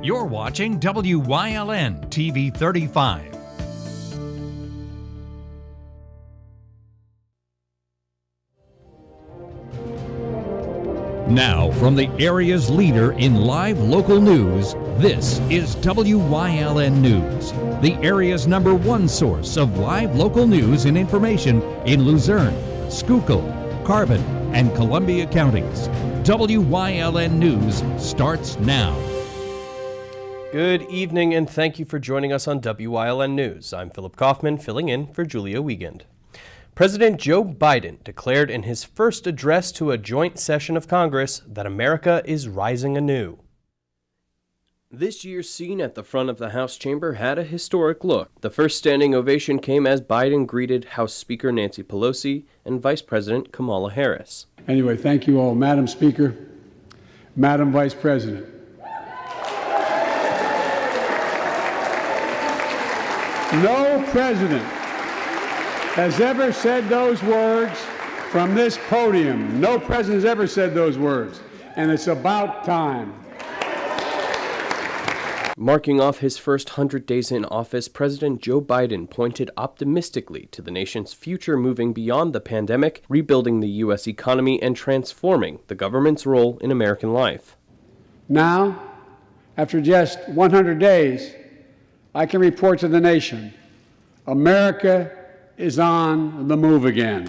You're watching WYLN TV 35. Now, from the area's leader in live local news, this is WYLN News, the area's #1 source of live local news and information in Luzerne, Schuylkill, Carbon, and Columbia counties. WYLN News starts now. Good evening, and thank you for joining us on WYLN News. I'm Philip Kaufman, filling in for Julia Wiegand. President Joe Biden declared in his first address to a joint session of Congress that America is rising anew. This year's scene at the front of the House chamber had a historic look. The first standing ovation came as Biden greeted House Speaker Nancy Pelosi and Vice President Kamala Harris. Anyway, thank you all. Madam Speaker, Madam Vice President. No president has ever said those words from this podium. No president has ever said those words, and it's about time. Marking off his first 100 days in office, President Joe Biden pointed optimistically to the nation's future, moving beyond the pandemic, rebuilding the U.S. economy, and transforming the government's role in American life. Now, after just 100 days, I can report to the nation, America is on the move again.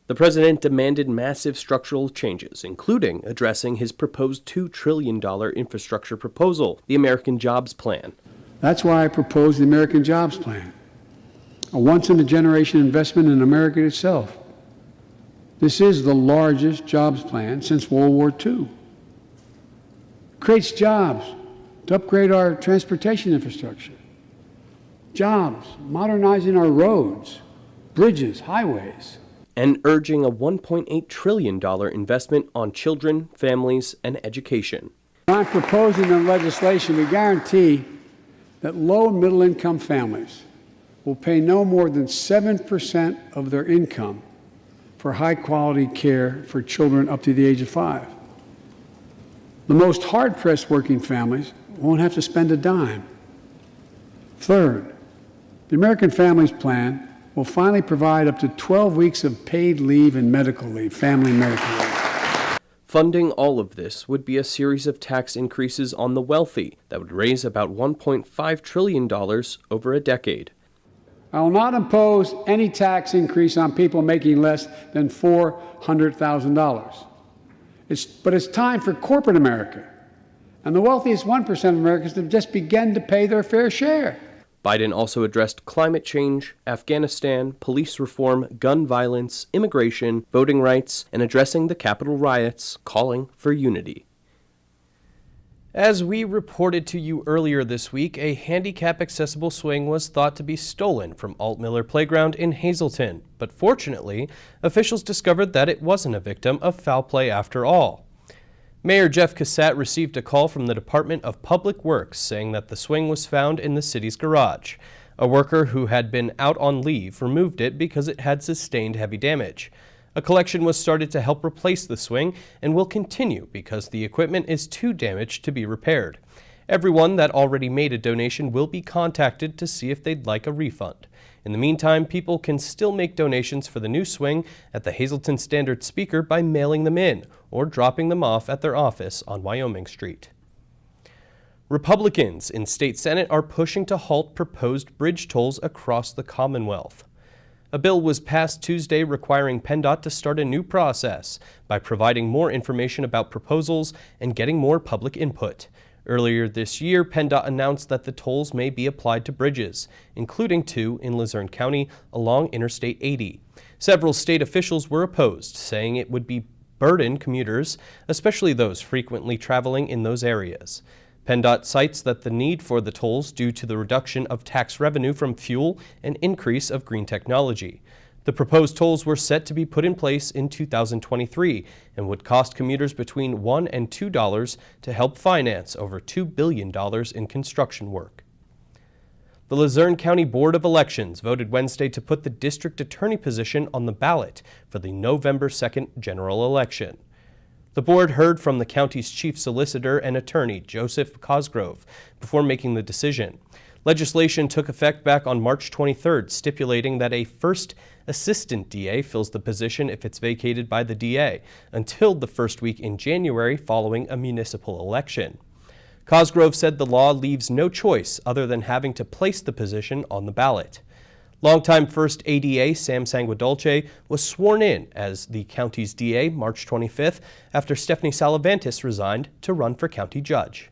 The president demanded massive structural changes, including addressing his proposed $2 trillion infrastructure proposal, the American Jobs Plan. That's why I proposed the American Jobs Plan, a once-in-a-generation investment in America itself. This is the largest jobs plan since World War II. It creates jobs to upgrade our transportation infrastructure, jobs modernizing our roads, bridges, highways, and urging a $1.8 trillion investment on children, families, and education. I'm proposing in legislation we guarantee that low and middle-income families will pay no more than 7% of their income for high-quality care for children up to the age of 5. The most hard-pressed working families won't have to spend a dime. Third, the American Families Plan will finally provide up to 12 weeks of paid leave and medical leave, family medical leave. Funding all of this would be a series of tax increases on the wealthy that would raise about $1.5 trillion over a decade. I will not impose any tax increase on people making less than $400,000. But it's time for corporate America and the wealthiest 1% of Americans to just begin to pay their fair share. Biden also addressed climate change, Afghanistan, police reform, gun violence, immigration, voting rights, and addressing the Capitol riots, calling for unity. As we reported to you earlier this week, a handicap-accessible swing was thought to be stolen from Alt Miller Playground in Hazleton, but fortunately, officials discovered that it wasn't a victim of foul play after all. Mayor Jeff Cassat received a call from the Department of Public Works saying that the swing was found in the city's garage. A worker who had been out on leave removed it because it had sustained heavy damage. A collection was started to help replace the swing and will continue because the equipment is too damaged to be repaired. Everyone that already made a donation will be contacted to see if they'd like a refund. In the meantime, people can still make donations for the new swing at the Hazleton Standard Speaker by mailing them in or dropping them off at their office on Wyoming Street. Republicans in state Senate are pushing to halt proposed bridge tolls across the Commonwealth. A bill was passed Tuesday requiring PennDOT to start a new process by providing more information about proposals and getting more public input. Earlier this year, PennDOT announced that the tolls may be applied to bridges, including 2 in Luzerne County along Interstate 80. Several state officials were opposed, saying it would burden commuters, especially those frequently traveling in those areas. PennDOT cites that the need for the tolls due to the reduction of tax revenue from fuel and increase of green technology. The proposed tolls were set to be put in place in 2023 and would cost commuters between $1 and $2 to help finance over $2 billion in construction work. The Luzerne County Board of Elections voted Wednesday to put the district attorney position on the ballot for the November 2nd general election. The board heard from the county's chief solicitor and attorney, Joseph Cosgrove, before making the decision. Legislation took effect back on March 23rd, stipulating that a first assistant DA fills the position if it's vacated by the DA until the first week in January following a municipal election. Cosgrove said the law leaves no choice other than having to place the position on the ballot. Longtime first ADA Sam Sanguadolce was sworn in as the county's DA March 25th after Stephanie Salavantis resigned to run for county judge.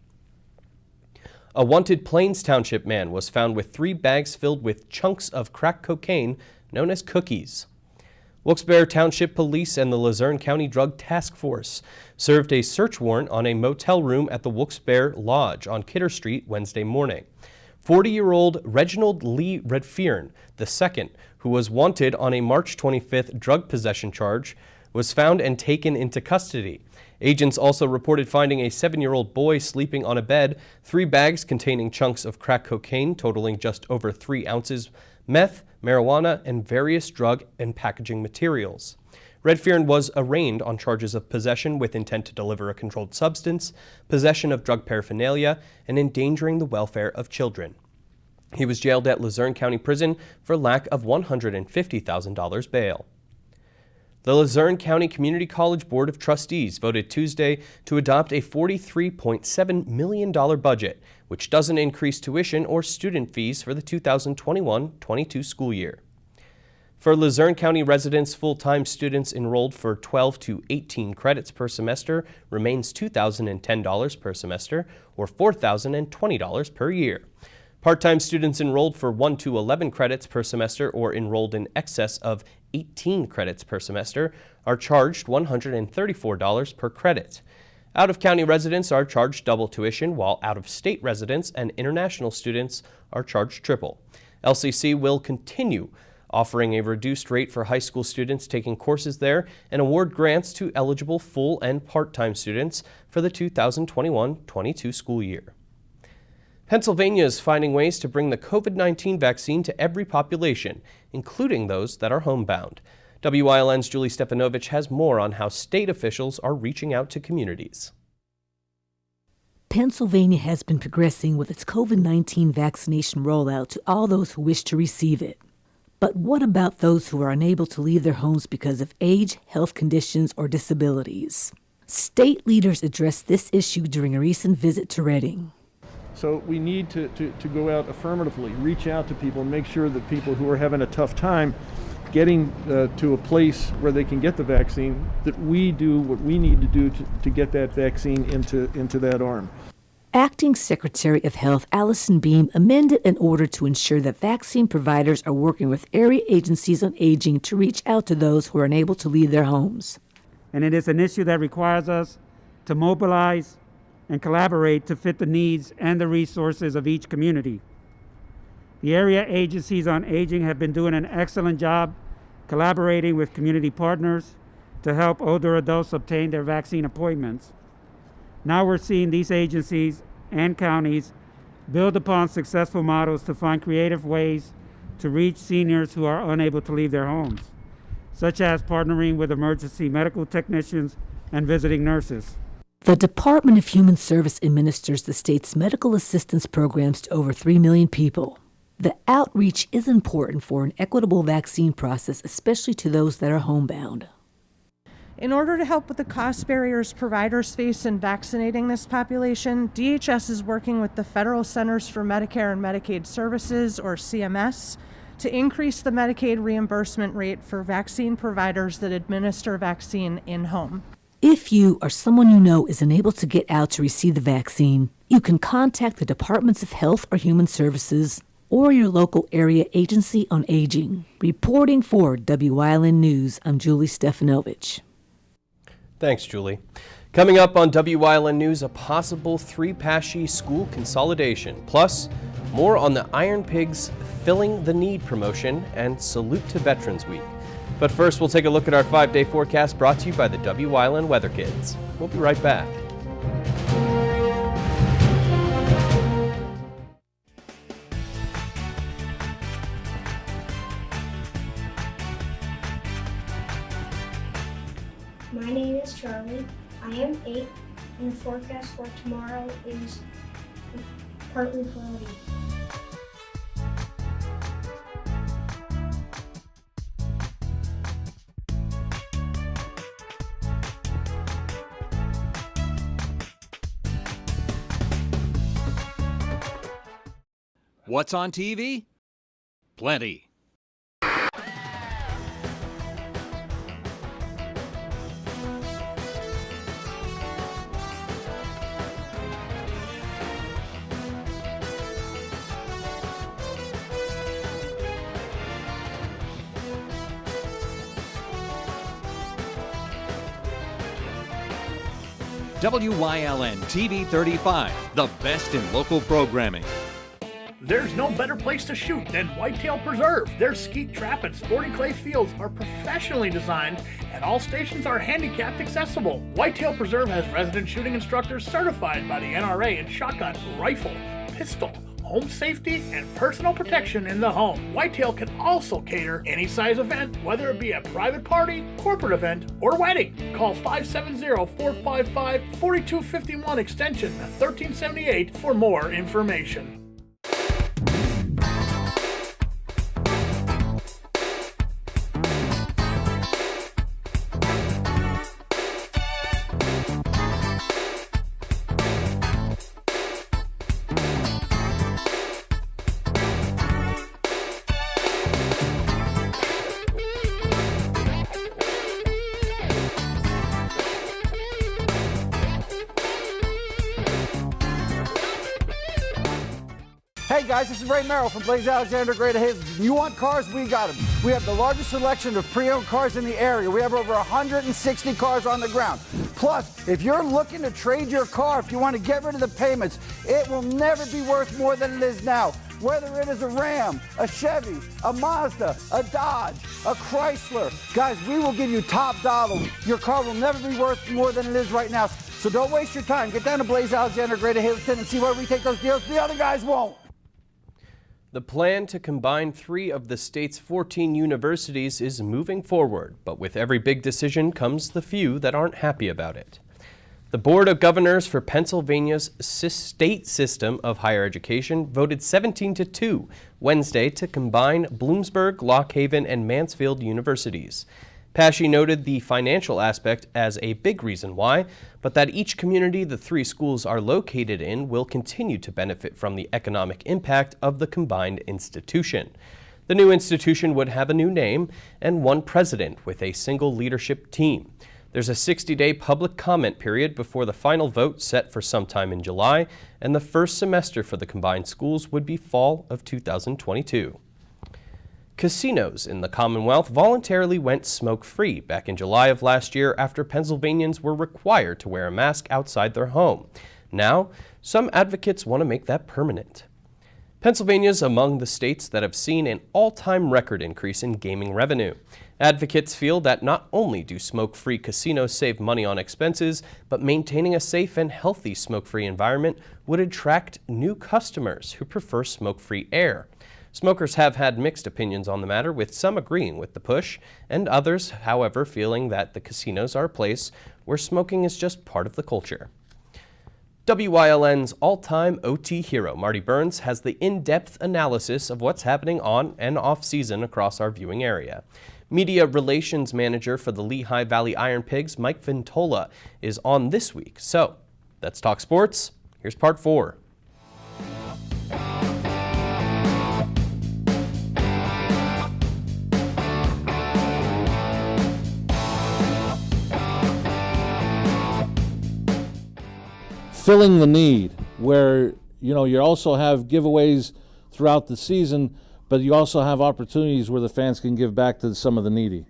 A wanted Plains Township man was found with 3 bags filled with chunks of crack cocaine known as cookies. Wilkes-Barre Township Police and the Luzerne County Drug Task Force served a search warrant on a motel room at the Wilkes-Barre Lodge on Kidder Street Wednesday morning. 40-year-old Reginald Lee Redfearn II, who was wanted on a March 25th drug possession charge, was found and taken into custody. Agents also reported finding a 7-year-old boy sleeping on a bed, 3 bags containing chunks of crack cocaine totaling just over 3 ounces, meth, marijuana, and various drug and packaging materials. Redfearn was arraigned on charges of possession with intent to deliver a controlled substance, possession of drug paraphernalia, and endangering the welfare of children. He was jailed at Luzerne County Prison for lack of $150,000 bail. The Luzerne County Community College Board of Trustees voted Tuesday to adopt a $43.7 million budget, which doesn't increase tuition or student fees for the 2021-22 school year. For Luzerne County residents, full-time students enrolled for 12 to 18 credits per semester remains $2,010 per semester, or $4,020 per year. Part-time students enrolled for 1 to 11 credits per semester or enrolled in excess of 18 credits per semester are charged $134 per credit. Out-of-county residents are charged double tuition, while out-of-state residents and international students are charged triple. LCC will continue offering a reduced rate for high school students taking courses there and award grants to eligible full and part-time students for the 2021-22 school year. Pennsylvania is finding ways to bring the COVID-19 vaccine to every population, including those that are homebound. WYLN's Julie Stefanovich has more on how state officials are reaching out to communities. Pennsylvania has been progressing with its COVID-19 vaccination rollout to all those who wish to receive it. But what about those who are unable to leave their homes because of age, health conditions, or disabilities? State leaders addressed this issue during a recent visit to Reading. So we need to go out affirmatively, reach out to people and make sure that people who are having a tough time getting to a place where they can get the vaccine, that we do what we need to do to get that vaccine into that arm. Acting Secretary of Health Allison Beam amended an order to ensure that vaccine providers are working with area agencies on aging to reach out to those who are unable to leave their homes. And it is an issue that requires us to mobilize and collaborate to fit the needs and the resources of each community. The area agencies on aging have been doing an excellent job collaborating with community partners to help older adults obtain their vaccine appointments. Now we're seeing these agencies and counties build upon successful models to find creative ways to reach seniors who are unable to leave their homes, such as partnering with emergency medical technicians and visiting nurses. The Department of Human Service administers the state's medical assistance programs to over 3 million people. The outreach is important for an equitable vaccine process, especially to those that are homebound. In order to help with the cost barriers providers face in vaccinating this population, DHS is working with the Federal Centers for Medicare and Medicaid Services, or CMS, to increase the Medicaid reimbursement rate for vaccine providers that administer vaccine in-home. If you or someone you know is unable to get out to receive the vaccine, you can contact the Departments of Health or Human Services or your local area agency on aging. Reporting for WYLN News, I'm Julie Stefanovich. Thanks, Julie. Coming up on WYLN News, a possible 3-Pashy school consolidation, plus more on the Iron Pigs Filling the Need promotion and Salute to Veterans Week. But first, we'll take a look at our 5-day forecast brought to you by the WYLN Weather Kids. We'll be right back. My name is Charlie. I 8, and the forecast for tomorrow is partly cloudy. What's on TV? Plenty. WYLN TV 35, the best in local programming. There's no better place to shoot than Whitetail Preserve. Their skeet trap and sporty clay fields are professionally designed and all stations are handicapped accessible. Whitetail Preserve has resident shooting instructors certified by the NRA in shotgun, rifle, pistol, home safety, and personal protection in the home. Whitetail can also cater any size event, whether it be a private party, corporate event, or wedding. Call 570-455-4251 extension 1378 for more information. Hey guys, this is Ray Merrill from Blaze Alexander Greater Hills. You want cars? We got them. We have the largest selection of pre-owned cars in the area. We have over 160 cars on the ground. Plus, if you're looking to trade your car, if you want to get rid of the payments, it will never be worth more than it is now. Whether it is a Ram, a Chevy, a Mazda, a Dodge, a Chrysler. Guys, we will give you top dollar. Your car will never be worth more than it is right now. So don't waste your time. Get down to Blaze Alexander Greater Hillston and see where we take those deals. The other guys won't. The plan to combine 3 of the state's 14 universities is moving forward, but with every big decision comes the few that aren't happy about it. The Board of Governors for Pennsylvania's state system of higher education voted 17-2 Wednesday to combine Bloomsburg, Lock Haven, and Mansfield universities. Pashy noted the financial aspect as a big reason why, but that each community the 3 schools are located in will continue to benefit from the economic impact of the combined institution. The new institution would have a new name and one president with a single leadership team. There's a 60-day public comment period before the final vote set for sometime in July, and the first semester for the combined schools would be fall of 2022. Casinos in the Commonwealth voluntarily went smoke-free back in July of last year after Pennsylvanians were required to wear a mask outside their home. Now, some advocates want to make that permanent. Pennsylvania's among the states that have seen an all-time record increase in gaming revenue. Advocates feel that not only do smoke-free casinos save money on expenses, but maintaining a safe and healthy smoke-free environment would attract new customers who prefer smoke-free air. Smokers have had mixed opinions on the matter, with some agreeing with the push, and others, however, feeling that the casinos are a place where smoking is just part of the culture. WYLN's all-time OT hero, Marty Burns, has the in-depth analysis of what's happening on and off-season across our viewing area. Media Relations Manager for the Lehigh Valley Iron Pigs, Mike Ventola, is on this week. So, let's talk sports. Here's part 4. Filling the need, where you also have giveaways throughout the season, but you also have opportunities where the fans can give back to some of the needy.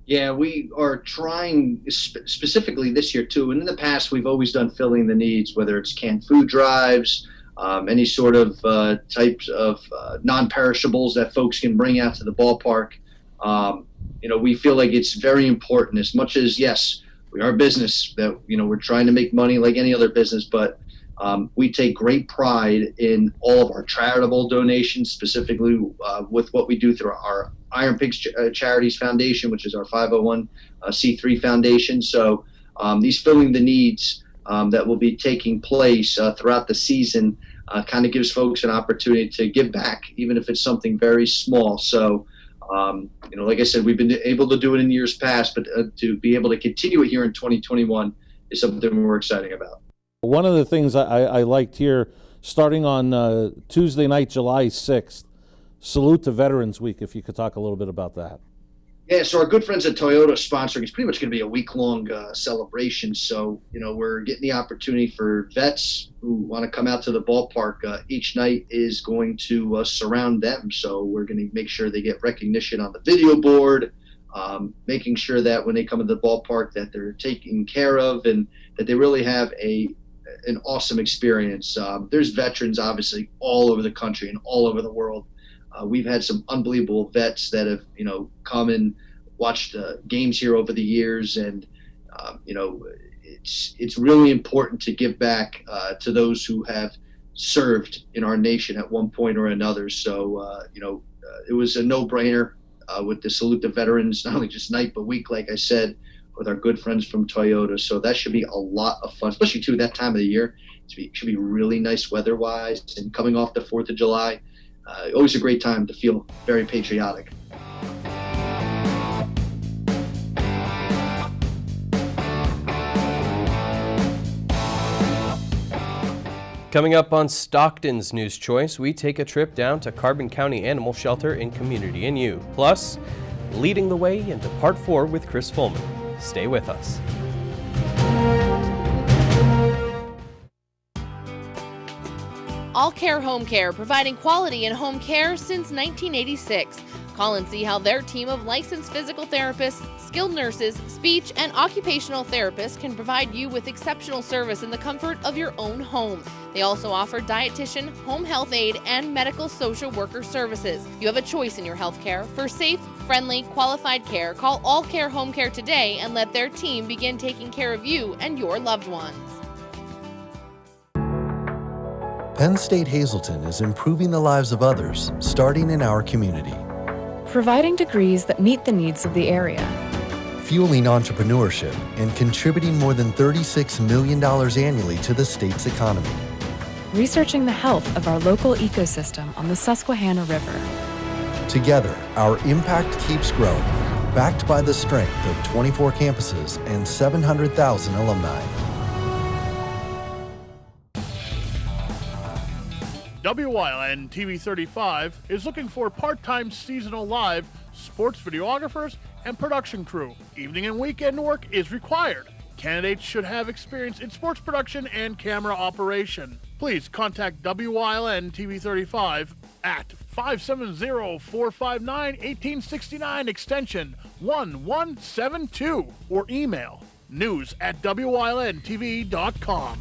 Yeah, we are trying specifically this year too, and in the past we've always done filling the needs, whether it's canned food drives, any sort of types of non-perishables that folks can bring out to the ballpark. We feel like it's very important, as much as, yes, we are a business that, we're trying to make money like any other business, but we take great pride in all of our charitable donations, specifically with what we do through our Iron Pigs Charities Foundation, which is our 501c3 foundation. So these filling the needs that will be taking place throughout the season kind of gives folks an opportunity to give back, even if it's something very small. So, like I said, we've been able to do it in years past, but to be able to continue it here in 2021 is something we're excited about. One of the things I liked here, starting on Tuesday night, July 6th, Salute to Veterans Week, if you could talk a little bit about that. Yeah, so our good friends at Toyota sponsoring, it's pretty much going to be a week-long celebration. So, we're getting the opportunity for vets who want to come out to the ballpark. Each night is going to surround them. So we're going to make sure they get recognition on the video board, making sure that when they come to the ballpark that they're taken care of and that they really have an awesome experience. There's veterans, obviously, all over the country and all over the world. We've had some unbelievable vets that have, come and watched games here over the years, and it's really important to give back to those who have served in our nation at one point or another. So it was a no-brainer with the Salute to Veterans, not only just night but week, like I said, with our good friends from Toyota. So that should be a lot of fun, especially too that time of the year. It should be really nice weather-wise, and coming off the 4th of July. Always a great time to feel very patriotic. Coming up on Stockton's News Choice, we take a trip down to Carbon County Animal Shelter in Community and You. Plus, leading the way into Part 4 with Chris Fulman. Stay with us. All Care Home Care, providing quality in home care since 1986. Call and see how their team of licensed physical therapists, skilled nurses, speech, and occupational therapists can provide you with exceptional service in the comfort of your own home. They also offer dietitian, home health aide, and medical social worker services. You have a choice in your health care. For safe, friendly, qualified care, call All Care Home Care today and let their team begin taking care of you and your loved ones. Penn State Hazleton is improving the lives of others, starting in our community. Providing degrees that meet the needs of the area. Fueling entrepreneurship and contributing more than $36 million annually to the state's economy. Researching the health of our local ecosystem on the Susquehanna River. Together, our impact keeps growing, backed by the strength of 24 campuses and 700,000 alumni. Wyln TV 35 is looking for part-time seasonal live sports videographers and production crew. Evening and weekend work is required. Candidates should have experience in sports production and camera operation. Please contact Wyln TV 35 at 570-459-1869 extension 1172 or email news@wylntv.com.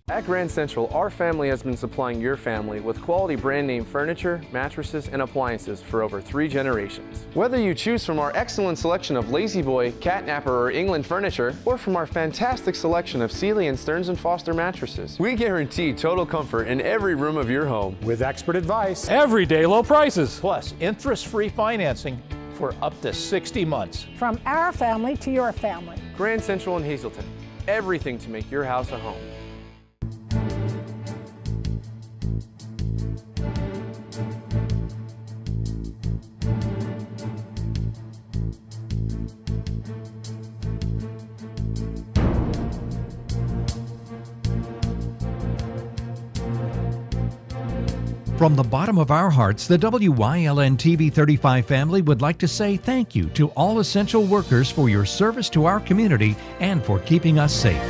At Grand Central, our family has been supplying your family with quality brand name furniture, mattresses, and appliances for over 3 generations. Whether you choose from our excellent selection of Lazy Boy, Catnapper, or England furniture, or from our fantastic selection of Sealy and Stearns & Foster mattresses, we guarantee total comfort in every room of your home. With expert advice, everyday low prices, plus interest-free financing for up to 60 months. From our family to your family. Grand Central in Hazleton. Everything to make your house a home. From the bottom of our hearts, the WYLN TV 35 family would like to say thank you to all essential workers for your service to our community and for keeping us safe.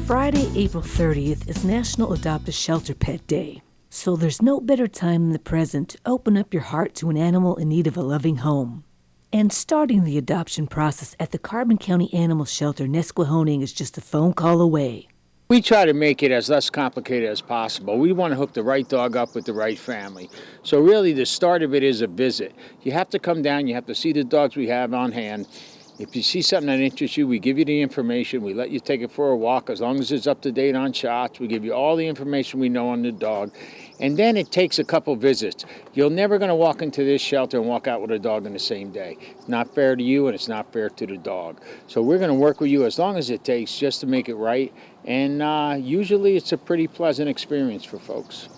Friday, April 30th is National Adopt a Shelter Pet Day. So there's no better time than the present to open up your heart to an animal in need of a loving home. And starting the adoption process at the Carbon County Animal Shelter, Nesquehoning, is just a phone call away. We try to make it as less complicated as possible. We want to hook the right dog up with the right family. So really the start of it is a visit. You have to come down, you have to see the dogs we have on hand, If you see something that interests you, we give you the information. We let you take it for a walk as long as it's up to date on shots. We give you all the information we know on the dog. And then it takes a couple visits. You're never going to walk into this shelter and walk out with a dog in the same day. It's not fair to you and it's not fair to the dog. So we're going to work with you as long as it takes just to make it right. And usually it's a pretty pleasant experience for folks.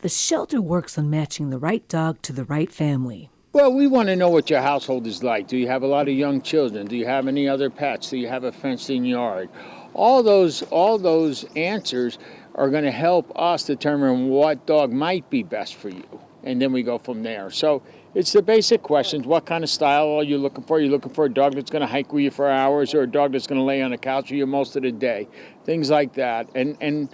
The shelter works on matching the right dog to the right family. Well, we want to know what your household is like. Do you have a lot of young children? Do you have any other pets? Do you have a fenced-in yard? All those answers are going to help us determine what dog might be best for you. And then we go from there. So it's the basic questions. What kind of style are you looking for? Are you looking for a dog that's going to hike with you for hours or a dog that's going to lay on the couch with you most of the day? Things like that. And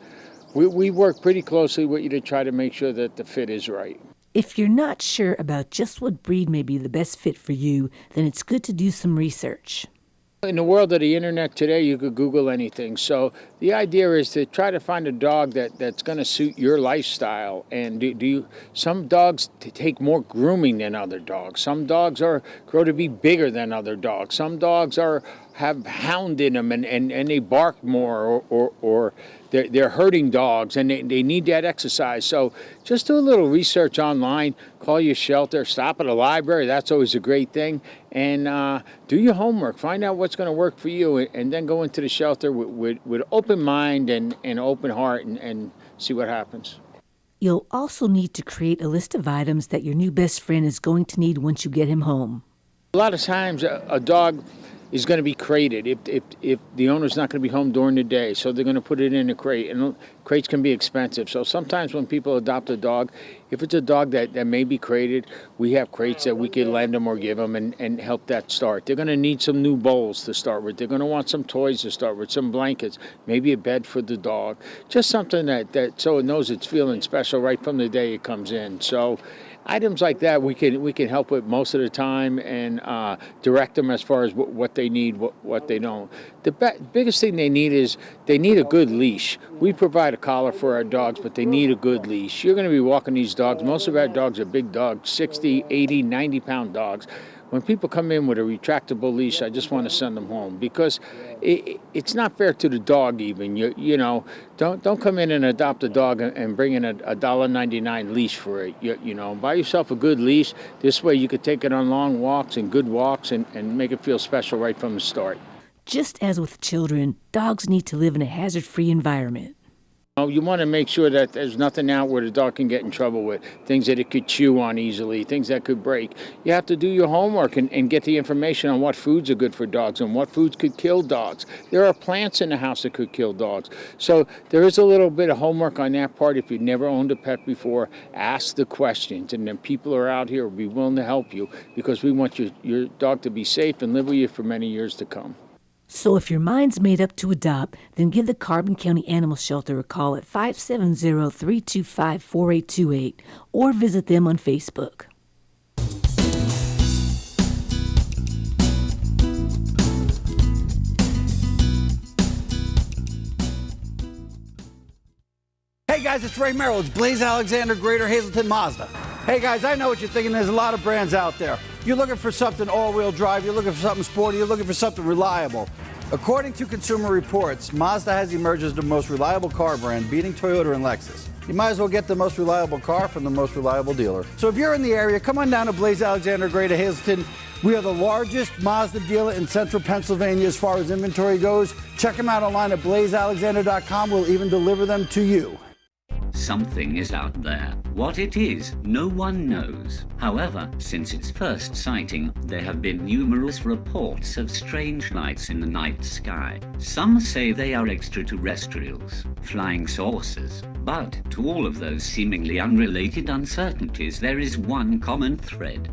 we work pretty closely with you to try to make sure that the fit is right. If you're not sure about just what breed may be the best fit for you, then it's good to do some research. In the world of the internet today, you could Google anything. So the idea is to try to find a dog that's going to suit your lifestyle. And some dogs take more grooming than other dogs. Some dogs grow to be bigger than other dogs. Some dogs have hound in them and they bark more or they're herding dogs and they need that exercise. So just do a little research online, call your shelter, stop at a library. That's always a great thing. And do your homework, find out what's going to work for you, and then go into the shelter with open mind and open heart and see what happens. You'll also need to create a list of items that your new best friend is going to need once you get him home. A lot of times a dog is going to be crated if the owner's not going to be home during the day, so they're going to put it in a crate, and crates can be expensive. So sometimes when people adopt a dog, if it's a dog that may be crated, we have crates that we can lend them or give them and help that start. They're going to need some new bowls to start with. They're going to want some toys to start with, some blankets, maybe a bed for the dog, just something that so it knows it's feeling special right from the day it comes in. So items like that we can help with most of the time and direct them as far as what they need, what they don't. The biggest thing they need is they need a good leash. We provide a collar for our dogs, but they need a good leash. You're going to be walking these dogs. Most of our dogs are big dogs, 60, 80, 90-pound dogs. When people come in with a retractable leash, I just want to send them home because it's not fair to the dog even. You know, don't come in and adopt a dog and bring in a $1.99 leash for it. You know, buy yourself a good leash. This way you could take it on long walks and good walks and make it feel special right from the start. Just as with children, dogs need to live in a hazard-free environment. You want to make sure that there's nothing out where the dog can get in trouble with, things that it could chew on easily, things that could break. You have to do your homework and get the information on what foods are good for dogs and what foods could kill dogs. There are plants in the house that could kill dogs. So there is a little bit of homework on that part. If you've never owned a pet before, ask the questions, and then people are out here will be willing to help you because we want your dog to be safe and live with you for many years to come. So if your mind's made up to adopt, then give the Carbon County Animal Shelter a call at 570-325-4828 or visit them on Facebook. Hey guys, it's Ray Merrill. It's Blaze Alexander, Greater Hazleton Mazda. Hey guys, I know what you're thinking. There's a lot of brands out there. You're looking for something all-wheel drive, you're looking for something sporty, you're looking for something reliable. According to Consumer Reports, Mazda has emerged as the most reliable car brand, beating Toyota and Lexus. You might as well get the most reliable car from the most reliable dealer. So if you're in the area, come on down to Blaze Alexander, Greater Hazleton. We are the largest Mazda dealer in central Pennsylvania as far as inventory goes. Check them out online at blazealexander.com. We'll even deliver them to you. Something is out there. What it is, no one knows. However, since its first sighting, there have been numerous reports of strange lights in the night sky. Some say they are extraterrestrials, flying saucers. But to all of those seemingly unrelated uncertainties, there is one common thread.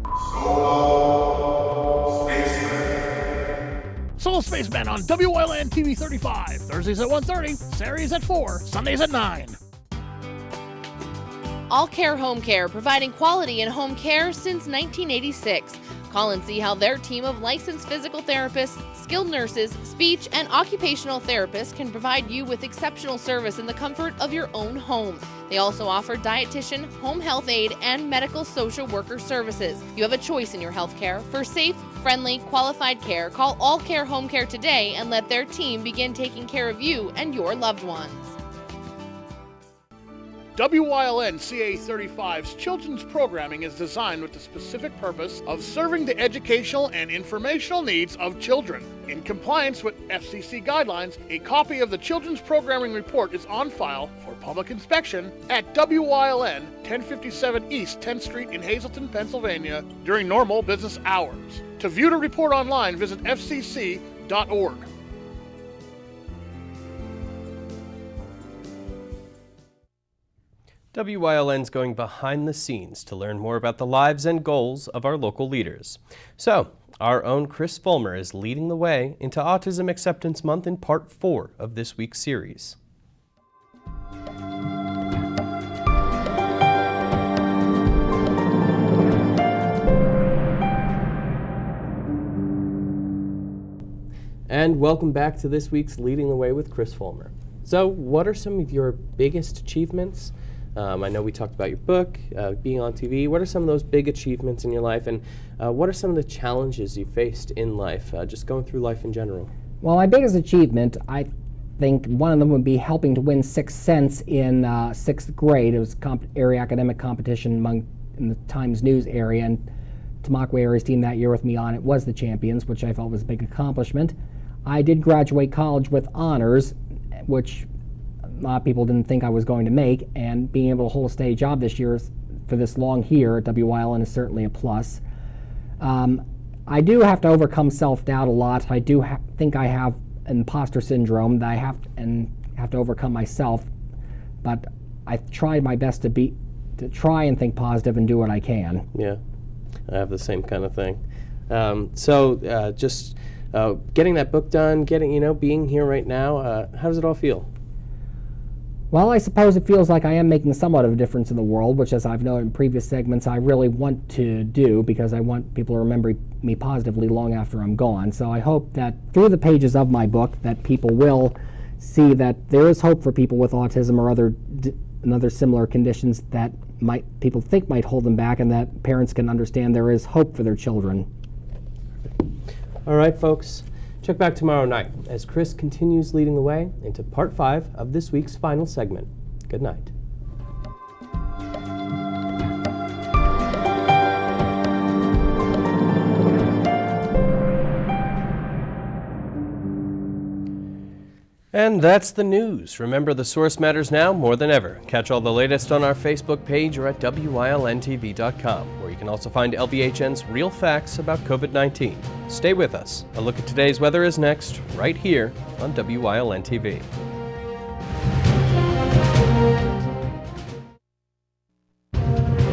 Soul Spaceman on Wyln TV 35. Thursdays at 1:30, Saturdays at 4, Sundays at 9. All Care Home Care, providing quality in home care since 1986. Call and see how their team of licensed physical therapists, skilled nurses, speech, and occupational therapists can provide you with exceptional service in the comfort of your own home. They also offer dietitian, home health aide, and medical social worker services. You have a choice in your health care. For safe, friendly, qualified care, call All Care Home Care today and let their team begin taking care of you and your loved ones. WYLN CA35's children's programming is designed with the specific purpose of serving the educational and informational needs of children. In compliance with FCC guidelines, a copy of the Children's Programming Report is on file for public inspection at WYLN 1057 East 10th Street in Hazleton, Pennsylvania during normal business hours. To view the report online, visit fcc.org. WYLN's going behind the scenes to learn more about the lives and goals of our local leaders. So, our own Chris Fulmer is leading the way into Autism Acceptance Month in Part 4 of this week's series. And welcome back to this week's Leading the Way with Chris Fulmer. So, what are some of your biggest achievements? I know we talked about your book, being on TV. What are some of those big achievements in your life, and what are some of the challenges you faced in life, just going through life in general? Well, my biggest achievement, I think one of them would be helping to win 6 cents in 6th grade. It was area academic competition in the Times News area, and Tamaqua area's team that year with me on it was the champions, which I felt was a big accomplishment. I did graduate college with honors, which a lot of people didn't think I was going to make, and being able to hold a steady job this year for this long here at WYLN is certainly a plus. I do have to overcome self-doubt a lot. I do think I have imposter syndrome that I have to overcome myself, but I tried my best to try and think positive and do what I can. Yeah, I have the same kind of thing. Just getting that book done, being here right now, how does it all feel? Well, I suppose it feels like I am making somewhat of a difference in the world, which, as I've noted in previous segments, I really want to do because I want people to remember me positively long after I'm gone. So I hope that through the pages of my book that people will see that there is hope for people with autism or other similar conditions that people think might hold them back, and that parents can understand there is hope for their children. All right, folks. Check back tomorrow night as Chris continues leading the way into Part 5 of this week's final segment. Good night. And that's the news. Remember, the source matters now more than ever. Catch all the latest on our Facebook page or at WYLNTV.com, where you can also find LVHN's real facts about COVID-19. Stay with us. A look at today's weather is next, right here on WYLN TV.